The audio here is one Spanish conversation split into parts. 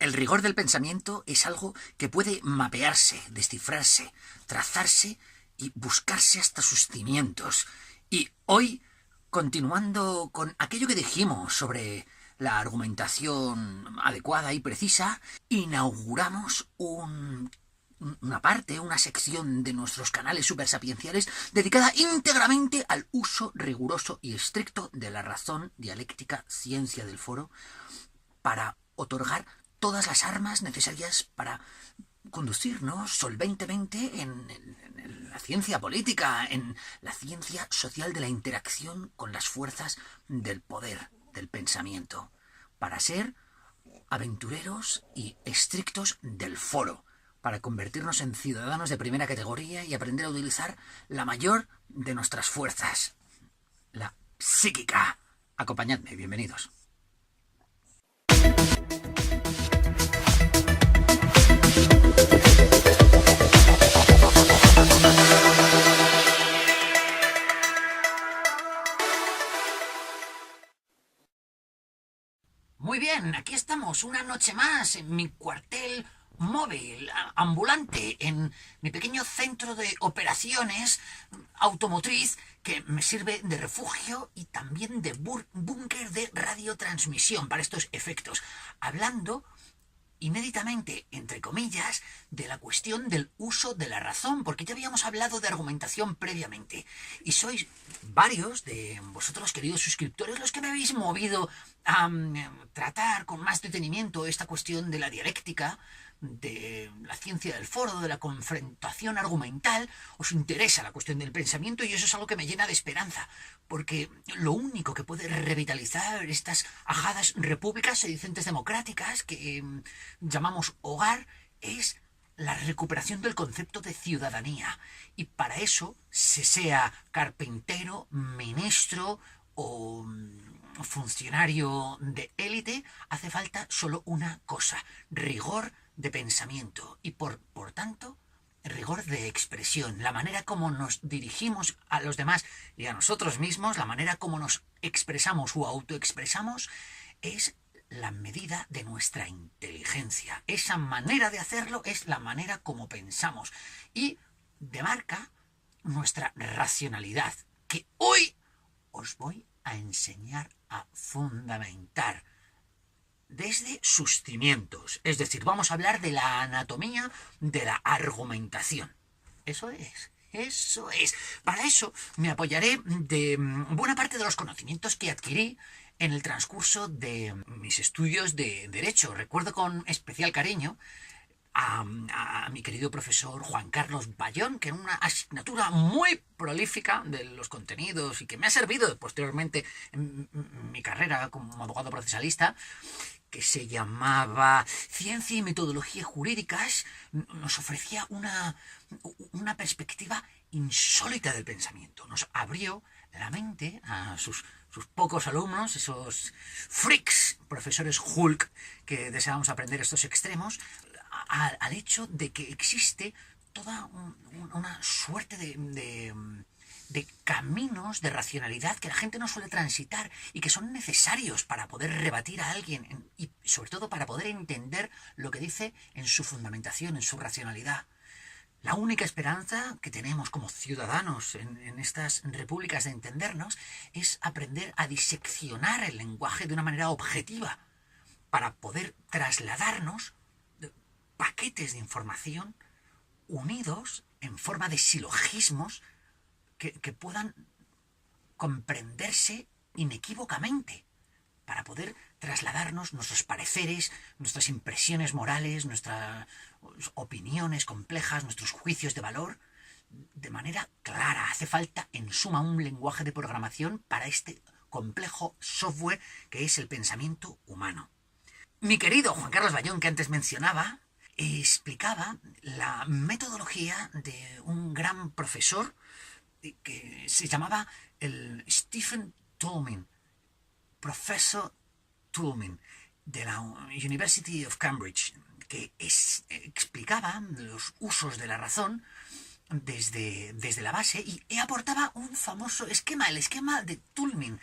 El rigor del pensamiento es algo que puede mapearse, descifrarse, trazarse y buscarse hasta sus cimientos. Y hoy, continuando con aquello que dijimos sobre la argumentación adecuada y precisa, inauguramos una sección de nuestros canales supersapienciales dedicada íntegramente al uso riguroso y estricto de la razón dialéctica ciencia del foro para otorgar todas las armas necesarias para conducirnos solventemente en la ciencia política, en la ciencia social de la interacción con las fuerzas del poder, del pensamiento, para ser aventureros y estrictos del foro, para convertirnos en ciudadanos de primera categoría y aprender a utilizar la mayor de nuestras fuerzas, la psíquica. Acompañadme, bienvenidos. Muy bien, aquí estamos una noche más en mi cuartel móvil, ambulante, en mi pequeño centro de operaciones automotriz que me sirve de refugio y también de búnker de radiotransmisión para estos efectos, hablando inéditamente, entre comillas, de la cuestión del uso de la razón, porque ya habíamos hablado de argumentación previamente, y sois varios de vosotros, queridos suscriptores, los que me habéis movido a tratar con más detenimiento esta cuestión de la dialéctica, de la ciencia del foro, de la confrontación argumental. Os interesa la cuestión del pensamiento y eso es algo que me llena de esperanza, porque lo único que puede revitalizar estas ajadas repúblicas sedicentes democráticas que llamamos hogar es la recuperación del concepto de ciudadanía. Y para eso, se sea carpintero, ministro o funcionario de élite, hace falta solo una cosa: rigor de pensamiento y por tanto rigor de expresión, la manera como nos dirigimos a los demás y a nosotros mismos, la manera como nos expresamos o autoexpresamos, es la medida de nuestra inteligencia. Esa manera de hacerlo es la manera como pensamos y demarca nuestra racionalidad, que hoy os voy a enseñar a fundamentar desde sus cimientos. Es decir, vamos a hablar de la anatomía de la argumentación. Eso es. Eso es. Para eso me apoyaré de buena parte de los conocimientos que adquirí en el transcurso de mis estudios de Derecho. Recuerdo con especial cariño a mi querido profesor Juan Carlos Bayón, que era una asignatura muy prolífica de los contenidos y que me ha servido posteriormente en mi carrera como abogado procesalista, que se llamaba Ciencia y Metodología Jurídicas. Nos ofrecía una perspectiva insólita del pensamiento. Nos abrió la mente a sus pocos alumnos, esos freaks, profesores Hulk, que deseábamos aprender estos extremos, al hecho de que existe toda una suerte de caminos de racionalidad que la gente no suele transitar y que son necesarios para poder rebatir a alguien y sobre todo para poder entender lo que dice en su fundamentación, en su racionalidad. La única esperanza que tenemos como ciudadanos en estas repúblicas de entendernos es aprender a diseccionar el lenguaje de una manera objetiva para poder trasladarnos paquetes de información unidos en forma de silogismos que puedan comprenderse inequívocamente para poder trasladarnos nuestros pareceres, nuestras impresiones morales, nuestras opiniones complejas, nuestros juicios de valor de manera clara. Hace falta, en suma, un lenguaje de programación para este complejo software que es el pensamiento humano. Mi querido Juan Carlos Bayón, que antes mencionaba, explicaba la metodología de un gran profesor que se llamaba el Stephen Toulmin, profesor Toulmin, de la University of Cambridge, que explicaba los usos de la razón desde la base y aportaba un famoso esquema, el esquema de Toulmin,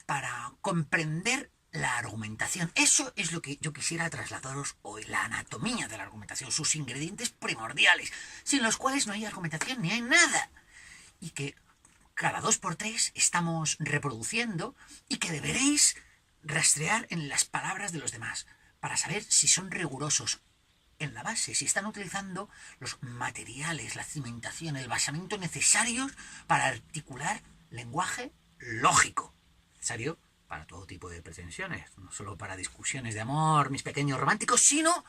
para comprender la argumentación. Eso es lo que yo quisiera trasladaros hoy, la anatomía de la argumentación, sus ingredientes primordiales, sin los cuales no hay argumentación ni hay nada. Y que cada 2 por 3 estamos reproduciendo y que deberéis rastrear en las palabras de los demás para saber si son rigurosos en la base, si están utilizando los materiales, la cimentación, el basamento necesarios para articular lenguaje lógico, necesario para todo tipo de pretensiones, no solo para discusiones de amor, mis pequeños románticos, sino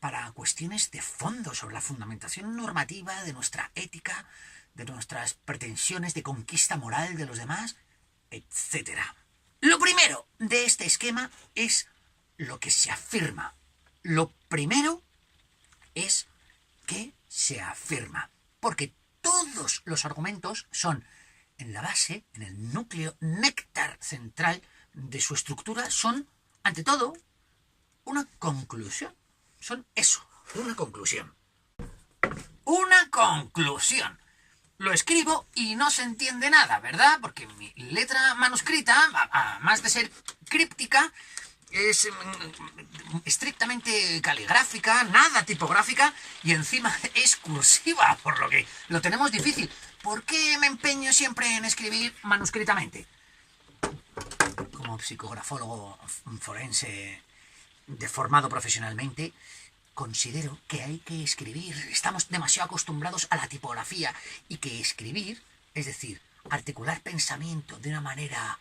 para cuestiones de fondo sobre la fundamentación normativa de nuestra ética, de nuestras pretensiones de conquista moral de los demás, etc. Lo primero de este esquema es lo que se afirma. Lo primero es que se afirma, porque todos los argumentos son en la base, en el núcleo néctar central de su estructura, son, ante todo, una conclusión. Son eso, una conclusión. Una conclusión. Lo escribo y no se entiende nada, ¿verdad? Porque mi letra manuscrita, a más de ser críptica, es estrictamente caligráfica, nada tipográfica, y encima es cursiva, por lo que lo tenemos difícil. ¿Por qué me empeño siempre en escribir manuscritamente? Como psicografólogo forense deformado profesionalmente, considero que hay que escribir. Estamos demasiado acostumbrados a la tipografía y que escribir, es decir, articular pensamiento de una manera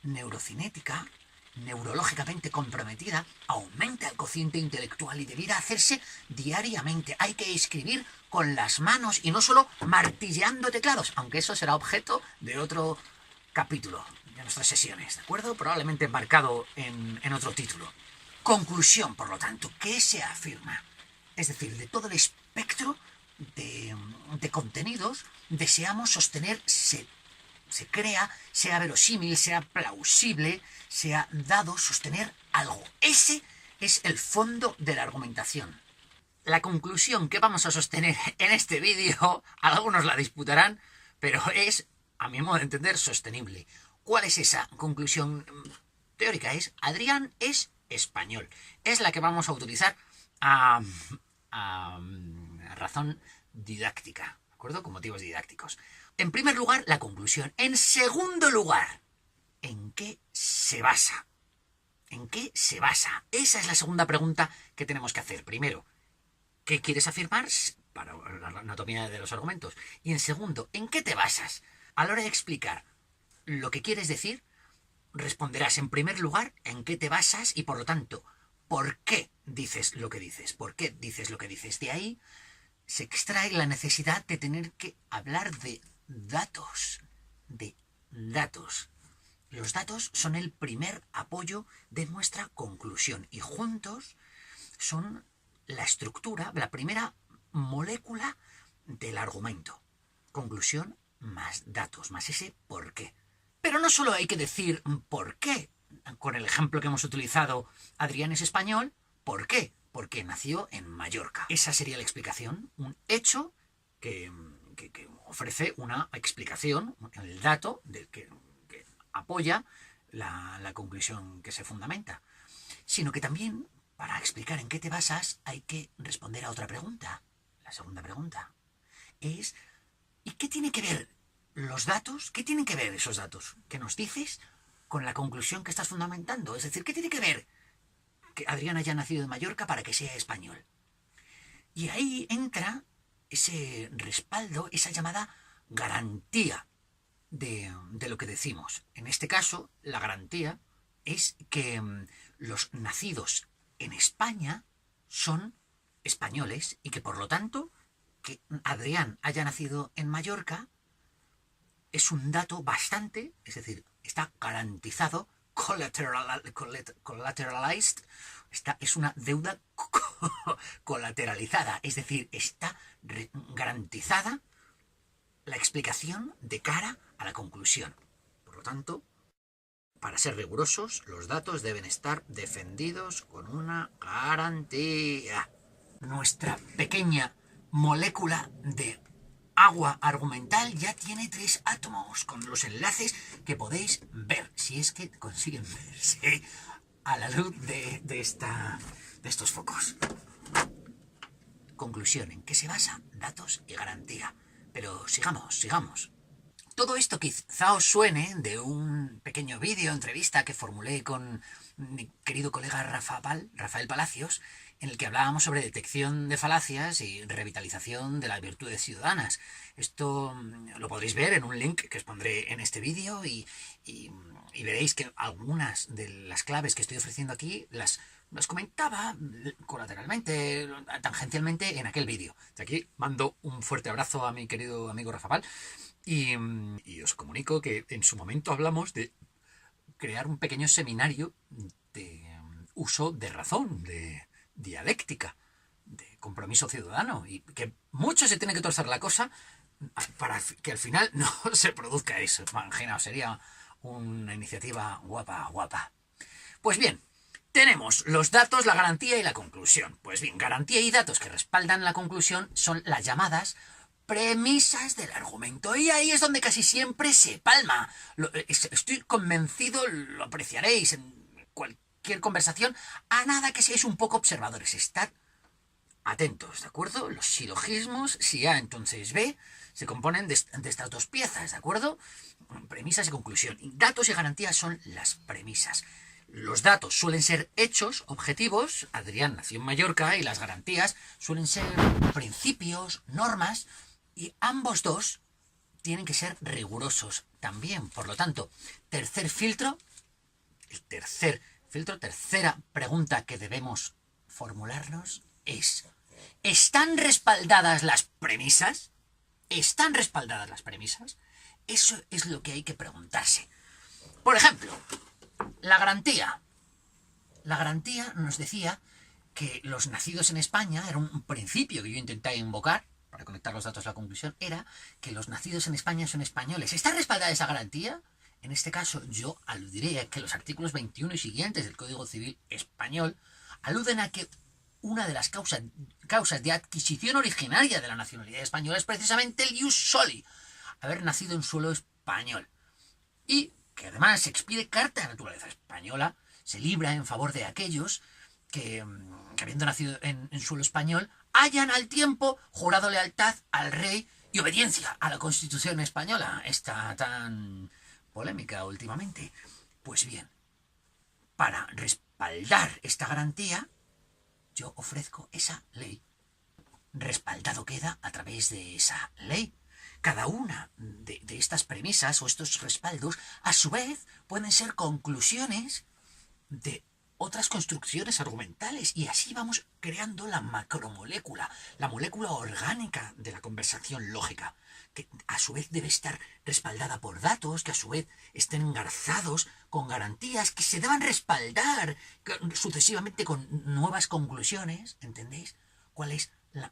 neurocinética, neurológicamente comprometida, aumenta el cociente intelectual y debiera hacerse diariamente. Hay que escribir con las manos y no solo martilleando teclados, aunque eso será objeto de otro capítulo de nuestras sesiones, ¿de acuerdo? Probablemente embarcado en otro título. Conclusión, por lo tanto, ¿qué se afirma? Es decir, de todo el espectro de contenidos deseamos sostener se crea, sea verosímil, sea plausible, sea dado sostener algo. Ese es el fondo de la argumentación. La conclusión que vamos a sostener en este vídeo, algunos la disputarán, pero es, a mi modo de entender, sostenible. ¿Cuál es esa conclusión teórica? Es, Adrián es español. Es la que vamos a utilizar a razón didáctica, ¿de acuerdo? Con motivos didácticos. En primer lugar, la conclusión. En segundo lugar, ¿en qué se basa? ¿En qué se basa? Esa es la segunda pregunta que tenemos que hacer. Primero, ¿qué quieres afirmar para la anatomía de los argumentos? Y en segundo, ¿en qué te basas? A la hora de explicar lo que quieres decir, responderás en primer lugar en qué te basas y por lo tanto, ¿por qué dices lo que dices? ¿Por qué dices lo que dices? De ahí se extrae la necesidad de tener que hablar de datos, de datos. Los datos son el primer apoyo de nuestra conclusión y juntos son la estructura, la primera molécula del argumento. Conclusión más datos, más ese por qué. Pero no solo hay que decir por qué. Con el ejemplo que hemos utilizado, Adrián es español, ¿por qué? Porque nació en Mallorca. Esa sería la explicación, un hecho que ofrece una explicación, el dato que apoya la conclusión que se fundamenta. Sino que también, para explicar en qué te basas, hay que responder a otra pregunta. La segunda pregunta es, ¿y qué tiene que ver los datos? ¿Qué tienen que ver esos datos que nos dices con la conclusión que estás fundamentando? Es decir, ¿qué tiene que ver que Adrián haya nacido en Mallorca para que sea español? Y ahí entra ese respaldo, esa llamada garantía de lo que decimos. En este caso, la garantía es que los nacidos en España son españoles y que por lo tanto que Adrián haya nacido en Mallorca es un dato bastante, es decir, está garantizado, collateralized, es una deuda colateralizada, es decir, está garantizada la explicación de cara a la conclusión. Por lo tanto, para ser rigurosos, los datos deben estar defendidos con una garantía. Nuestra pequeña molécula de agua argumental ya tiene 3 átomos, con los enlaces que podéis ver, si es que consiguen verse a la luz de estos focos. Conclusión, ¿en qué se basa? Datos y garantía. Pero sigamos. Todo esto quizá os suene de un pequeño vídeo, entrevista que formulé con mi querido colega Rafael Palacios, en el que hablábamos sobre detección de falacias y revitalización de las virtudes ciudadanas. Esto lo podréis ver en un link que os pondré en este vídeo y veréis que algunas de las claves que estoy ofreciendo aquí las comentaba colateralmente, tangencialmente en aquel vídeo. De aquí mando un fuerte abrazo a mi querido amigo Rafael y os comunico que en su momento hablamos de crear un pequeño seminario de uso de razón, de dialéctica, de compromiso ciudadano, y que mucho se tiene que torcer la cosa para que al final no se produzca eso. Imaginaos, sería una iniciativa guapa. Pues bien, tenemos los datos, la garantía y la conclusión. Pues bien, garantía y datos que respaldan la conclusión son las llamadas premisas del argumento. Y ahí es donde casi siempre se palma. Estoy convencido, lo apreciaréis en cualquier conversación, a nada que seáis un poco observadores. Estad atentos, ¿de acuerdo? Los silogismos, si A entonces B, se componen de estas dos piezas, ¿de acuerdo? Premisas y conclusión. Datos y garantías son las premisas. Los datos suelen ser hechos objetivos, Adrián nació en Mallorca, y las garantías suelen ser principios, normas, y ambos dos tienen que ser rigurosos también. Por lo tanto, tercera pregunta que debemos formularnos es: ¿están respaldadas las premisas? ¿Están respaldadas las premisas? Eso es lo que hay que preguntarse. Por ejemplo, la garantía. La garantía nos decía que los nacidos en España, era un principio que yo intenté invocar para conectar los datos a la conclusión, era que los nacidos en España son españoles. ¿Está respaldada esa garantía? En este caso yo aludiré a que los artículos 21 y siguientes del Código Civil Español aluden a que una de las causas de adquisición originaria de la nacionalidad española es precisamente el ius soli, haber nacido en suelo español. Y que además se expide carta de naturaleza española, se libra en favor de aquellos que habiendo nacido en suelo español, hayan al tiempo jurado lealtad al rey y obediencia a la Constitución española, esta tan polémica últimamente. Pues bien, para respaldar esta garantía, yo ofrezco esa ley. Respaldado queda a través de esa ley. Cada una de estas premisas o estos respaldos, a su vez, pueden ser conclusiones de otras construcciones argumentales, y así vamos creando la macromolécula, la molécula orgánica de la conversación lógica, que a su vez debe estar respaldada por datos, que a su vez estén engarzados con garantías que se deban respaldar sucesivamente con nuevas conclusiones. ¿Entendéis cuál es la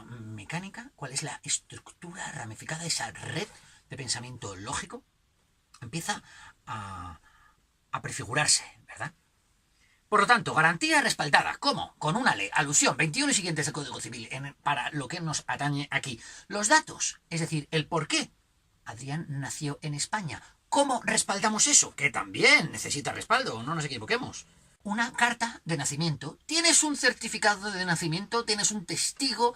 mecánica, cuál es la estructura ramificada, esa red de pensamiento lógico? Empieza a prefigurarse, ¿verdad? Por lo tanto, garantía respaldada. ¿Cómo? Con una ley, alusión, 21 y siguientes del Código Civil, para lo que nos atañe aquí. Los datos, es decir, el por qué Adrián nació en España. ¿Cómo respaldamos eso? Que también necesita respaldo, no nos equivoquemos. Una carta de nacimiento. ¿Tienes un certificado de nacimiento? ¿Tienes un testigo?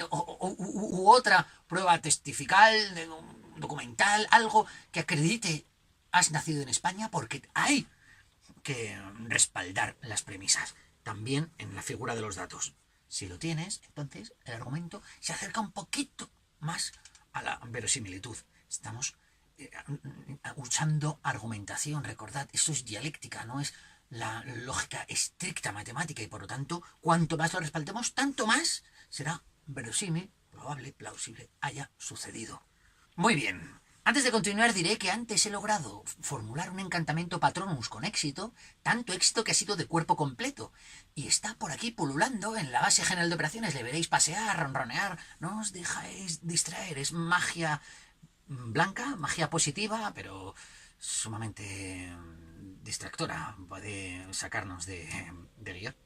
¿U otra prueba testifical, documental, algo que acredite has nacido en España? Porque hay que respaldar las premisas, también en la figura de los datos. Si lo tienes, entonces el argumento se acerca un poquito más a la verosimilitud. Estamos usando argumentación, recordad, esto es dialéctica, no es la lógica estricta matemática, y por lo tanto, cuanto más lo respaldemos, tanto más será verosímil, probable, plausible, haya sucedido. Muy bien. Antes de continuar diré que antes he logrado formular un encantamiento Patronus con éxito, tanto éxito que ha sido de cuerpo completo, y está por aquí pululando en la base general de operaciones. Le veréis pasear, ronronear, no os dejáis distraer, es magia blanca, magia positiva, pero sumamente distractora, puede sacarnos de guión.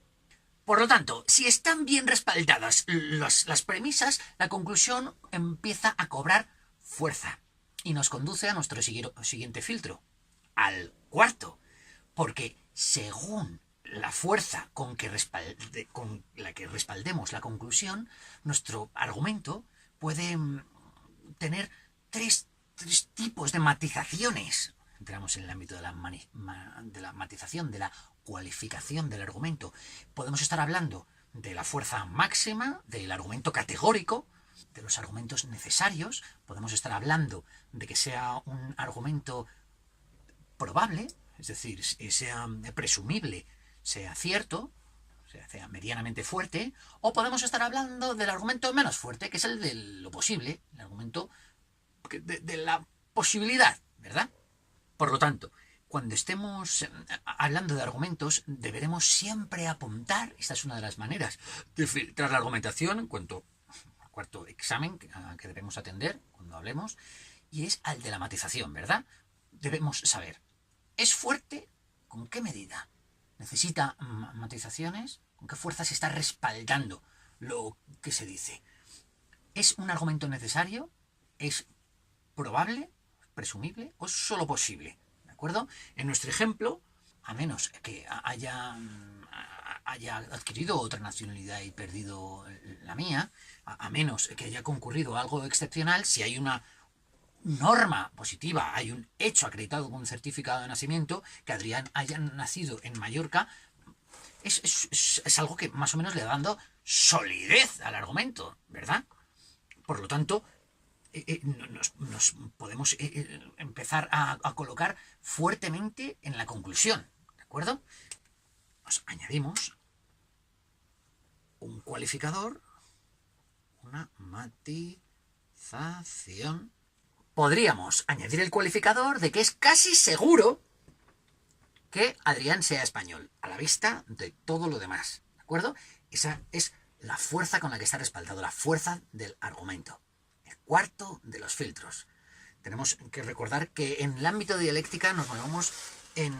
Por lo tanto, si están bien respaldadas las premisas, la conclusión empieza a cobrar fuerza y nos conduce a nuestro siguiente filtro, al cuarto, porque según la fuerza con la que respaldemos la conclusión, nuestro argumento puede tener tres tipos de matizaciones. Entramos en el ámbito de la matización, de la cualificación del argumento. Podemos estar hablando de la fuerza máxima, del argumento categórico, de los argumentos necesarios. Podemos estar hablando de que sea un argumento probable, es decir, sea presumible, sea cierto, sea medianamente fuerte, o podemos estar hablando del argumento menos fuerte, que es el de lo posible, el argumento de la posibilidad, ¿verdad? Por lo tanto, cuando estemos hablando de argumentos, deberemos siempre apuntar, esta es una de las maneras de filtrar la argumentación en cuanto al cuarto examen que debemos atender cuando hablemos, y es al de la matización, ¿verdad? Debemos saber, ¿es fuerte? ¿Con qué medida? ¿Necesita matizaciones? ¿Con qué fuerza se está respaldando lo que se dice? ¿Es un argumento necesario? ¿Es probable? ¿Presumible? ¿O es solo posible? ¿De acuerdo? En nuestro ejemplo, a menos que haya adquirido otra nacionalidad y perdido la mía, a menos que haya concurrido algo excepcional, si hay una norma positiva, hay un hecho acreditado con un certificado de nacimiento, que Adrián haya nacido en Mallorca, es algo que más o menos le va dando solidez al argumento, ¿verdad? Por lo tanto, nos podemos empezar a colocar fuertemente en la conclusión, ¿de acuerdo? Nos añadimos un cualificador, una matización. Podríamos añadir el cualificador de que es casi seguro que Adrián sea español, a la vista de todo lo demás, ¿de acuerdo? Esa es la fuerza con la que está respaldado, la fuerza del argumento. El cuarto de los filtros. Tenemos que recordar que en el ámbito de dialéctica nos movemos en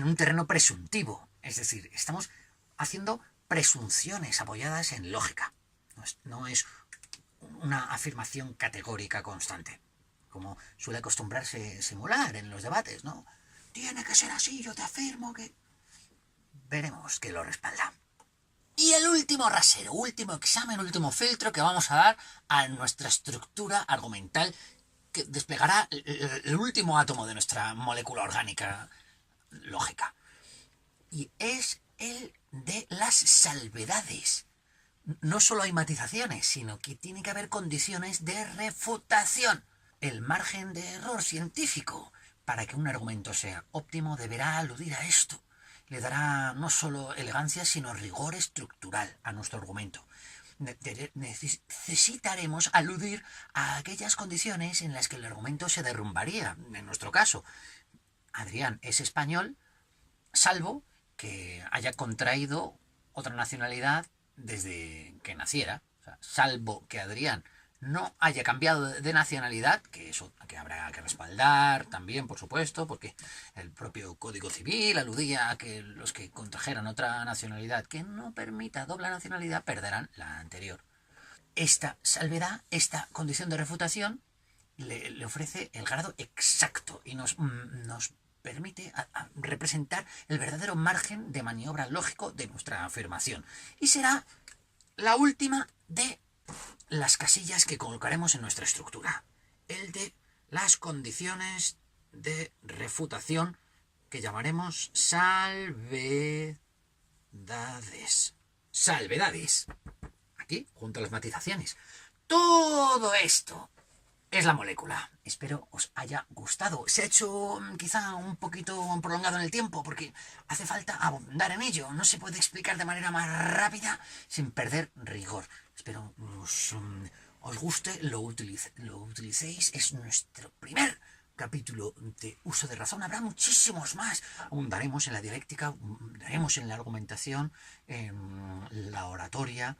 un terreno presuntivo, es decir, estamos haciendo presunciones apoyadas en lógica. No es una afirmación categórica constante, como suele acostumbrarse simular en los debates, ¿no? Tiene que ser así, yo te afirmo que... Veremos que lo respalda. Y el último rasero, último examen, último filtro que vamos a dar a nuestra estructura argumental que desplegará el último átomo de nuestra molécula orgánica lógica. Y es el de las salvedades. No solo hay matizaciones, sino que tiene que haber condiciones de refutación. El margen de error científico para que un argumento sea óptimo deberá aludir a esto. Le dará no solo elegancia, sino rigor estructural a nuestro argumento. Necesitaremos aludir a aquellas condiciones en las que el argumento se derrumbaría. En nuestro caso, Adrián es español, salvo que haya contraído otra nacionalidad desde que naciera. O sea, salvo que Adrián no haya cambiado de nacionalidad, que eso que habrá que respaldar también, por supuesto, porque el propio Código Civil aludía a que los que contrajeran otra nacionalidad que no permita doble nacionalidad perderán la anterior. Esta salvedad, esta condición de refutación, le ofrece el grado exacto y nos permite a representar el verdadero margen de maniobra lógico de nuestra afirmación. Y será la última de las casillas que colocaremos en nuestra estructura. El de las condiciones de refutación que llamaremos salvedades. Salvedades. Aquí, junto a las matizaciones. Todo esto es la molécula. Espero os haya gustado. Se ha hecho quizá un poquito prolongado en el tiempo porque hace falta abundar en ello. No se puede explicar de manera más rápida sin perder rigor. Espero os guste, lo utilicéis. Es nuestro primer capítulo de uso de razón. Habrá muchísimos más. Abundaremos en la dialéctica, abundaremos en la argumentación, en la oratoria,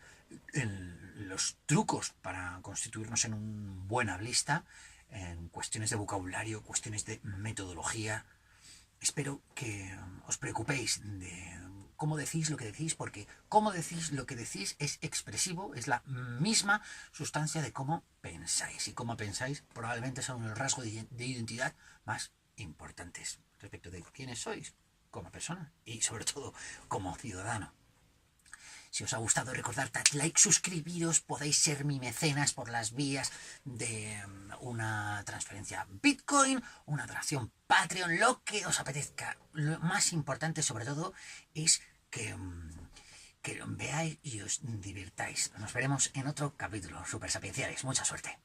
en los trucos para constituirnos en un buen hablista, en cuestiones de vocabulario, cuestiones de metodología. Espero que os preocupéis de cómo decís lo que decís, porque cómo decís lo que decís es expresivo, es la misma sustancia de cómo pensáis. Y cómo pensáis probablemente son uno de los rasgos de identidad más importantes respecto de quiénes sois como persona y sobre todo como ciudadano. Si os ha gustado, recordad, dad like, suscribiros, podéis ser mi mecenas por las vías de una transferencia Bitcoin, una donación Patreon, lo que os apetezca. Lo más importante, sobre todo, es que veáis y os divirtáis. Nos veremos en otro capítulo. Super sapienciales. Mucha suerte.